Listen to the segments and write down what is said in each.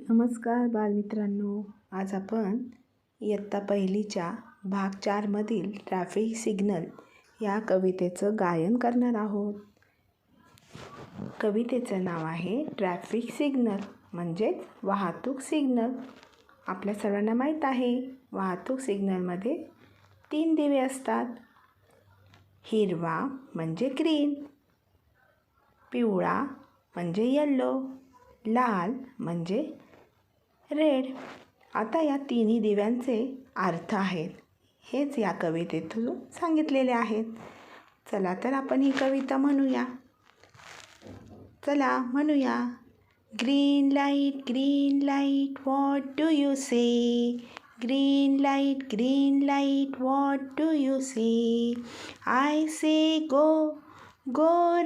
नमस्कार बालमित्रांनो. आज आपण इयत्ता पहिलीच्या भाग 4 मधील ट्रॅफिक सिग्नल या कवितेचं गायन करणार आहोत. कवितेचं नाव आहे ट्रॅफिक सिग्नल म्हणजेच वाहतूक सिग्नल. आपल्या सर्वांना माहीत आहे वाहतूक सिग्नलमध्ये 3 दिवे असतात. हिरवा म्हणजे ग्रीन, पिवळा म्हणजे येल्लो, लाल म्हणजे रेड. आता या तिन्ही दिव्यांचे अर्थ आहेत हेच या कवितेतून सांगितलेले आहेत. चला तर आपण ही कविता म्हणूया. चला म्हणूया. Green light what do you say? Green light what do you say? I say go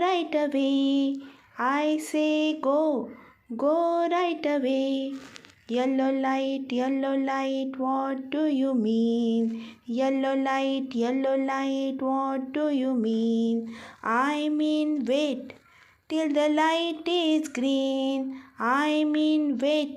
right away. I say go right away. Yellow light, what do you mean? Yellow light, what do you mean? I mean wait till the light is green. I mean wait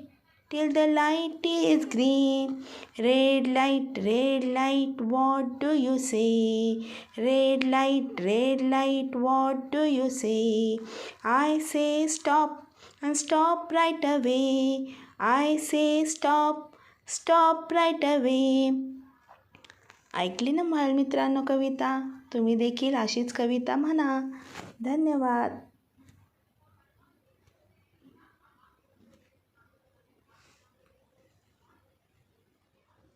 till the light is green. Red light, what do you say? Red light, what do you say? I say stop and stop right away. I say stop right away. ऐकली ना बालमित्रांनो कविता? तुम्ही देखील अशीच कविता म्हणा. धन्यवाद.